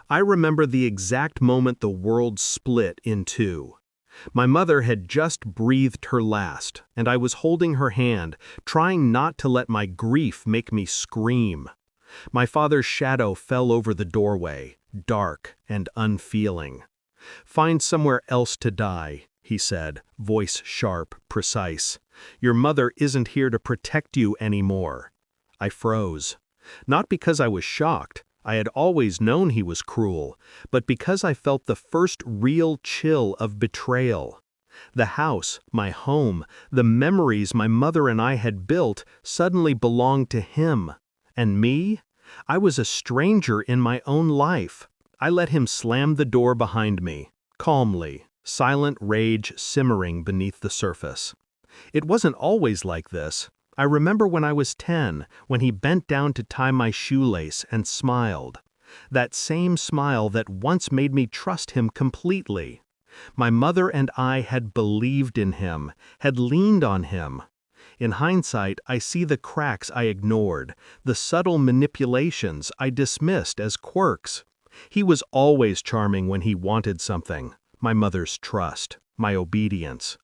I remember the exact moment the world split in two. My mother had just breathed her last, and I was holding her hand, trying not to let my grief make me scream. My father's shadow fell over the doorway, dark and unfeeling. "Find somewhere else to die," he said, voice sharp, precise. "Your mother isn't here to protect you anymore." I froze. Not because I was shocked. I had always known he was cruel, but because I felt the first real chill of betrayal. The house, my home, the memories my mother and I had built suddenly belonged to him. And me? I was a stranger in my own life. I let him slam the door behind me, calmly, silent rage simmering beneath the surface. It wasn't always like this. I remember when I was 10, when he bent down to tie my shoelace and smiled. That same smile that once made me trust him completely. My mother and I had believed in him, had leaned on him. In hindsight, I see the cracks I ignored, the subtle manipulations I dismissed as quirks. He was always charming when he wanted something, my mother's trust, my obedience.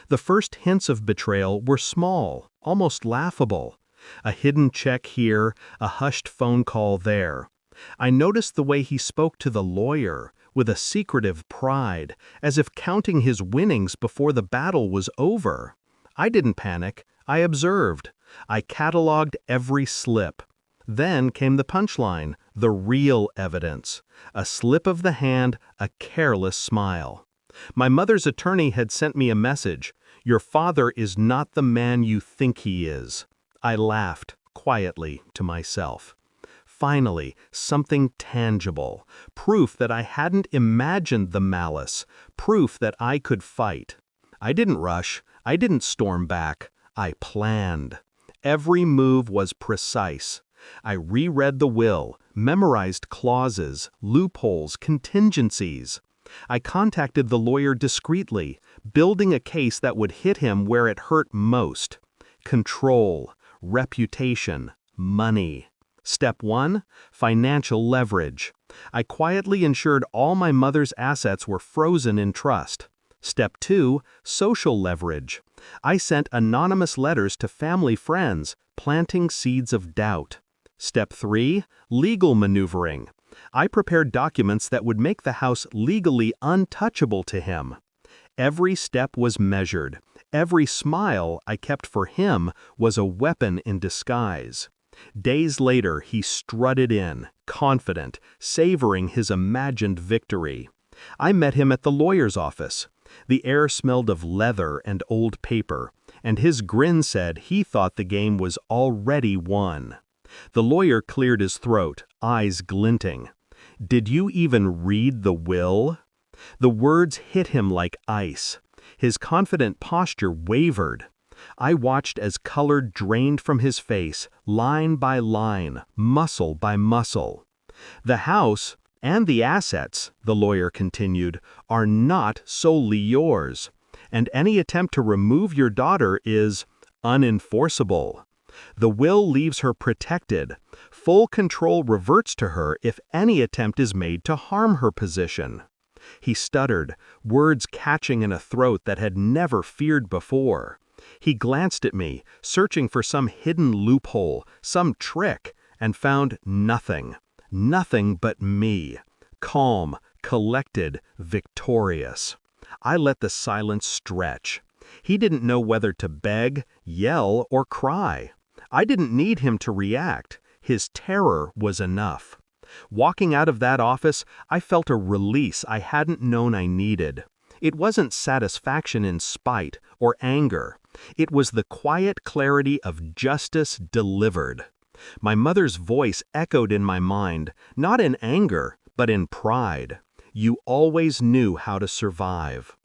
The first hints of betrayal were small, almost laughable. A hidden check here, a hushed phone call there. I noticed the way he spoke to the lawyer, with a secretive pride, as if counting his winnings before the battle was over. I didn't panic, I observed. I cataloged every slip. Then came the punchline, the real evidence. A slip of the hand, a careless smile. My mother's attorney had sent me a message. "Your father is not the man you think he is." I laughed, quietly, to myself. Finally, something tangible. Proof that I hadn't imagined the malice. Proof that I could fight. I didn't rush. I didn't storm back. I planned. Every move was precise. I reread the will, memorized clauses, loopholes, contingencies. I contacted the lawyer discreetly, building a case that would hit him where it hurt most. Control, reputation, money. Step 1, financial leverage. I quietly ensured all my mother's assets were frozen in trust. Step 2, social leverage. I sent anonymous letters to family friends, planting seeds of doubt. Step 3, legal maneuvering. I prepared documents that would make the house legally untouchable to him. Every step was measured. Every smile I kept for him was a weapon in disguise. Days later, he strutted in, confident, savoring his imagined victory. I met him at the lawyer's office. The air smelled of leather and old paper, and his grin said he thought the game was already won. The lawyer cleared his throat, eyes glinting. "Did you even read the will?" The words hit him like ice. His confident posture wavered. I watched as color drained from his face, line by line, muscle by muscle. "The house and the assets," the lawyer continued, "are not solely yours, and any attempt to remove your daughter is unenforceable. The will leaves her protected. Full control reverts to her if any attempt is made to harm her position." He stuttered, words catching in a throat that had never feared before. He glanced at me, searching for some hidden loophole, some trick, and found nothing. Nothing but me. Calm, collected, victorious. I let the silence stretch. He didn't know whether to beg, yell, or cry. I didn't need him to react. His terror was enough. Walking out of that office, I felt a release I hadn't known I needed. It wasn't satisfaction in spite or anger. It was the quiet clarity of justice delivered. My mother's voice echoed in my mind, not in anger, but in pride. "You always knew how to survive."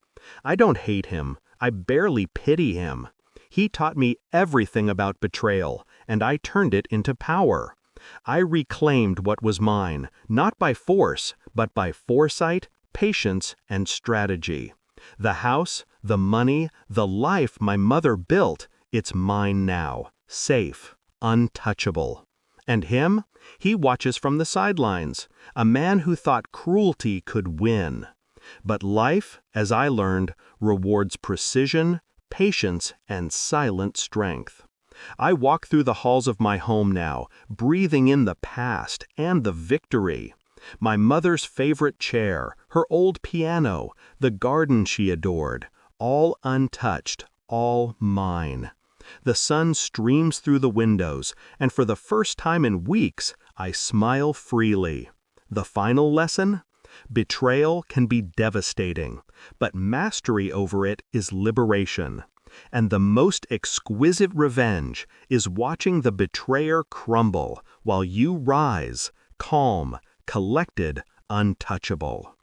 I don't hate him. I barely pity him. He taught me everything about betrayal, and I turned it into power. I reclaimed what was mine, not by force, but by foresight, patience, and strategy. The house, the money, the life my mother built, it's mine now, safe, untouchable. And him? He watches from the sidelines, a man who thought cruelty could win. But life, as I learned, rewards precision, patience, and silent strength. I walk through the halls of my home now, breathing in the past and the victory. My mother's favorite chair, her old piano, the garden she adored, all untouched, all mine. The sun streams through the windows, and for the first time in weeks, I smile freely. The final lesson? Betrayal can be devastating, but mastery over it is liberation. And the most exquisite revenge is watching the betrayer crumble while you rise, calm, collected, untouchable.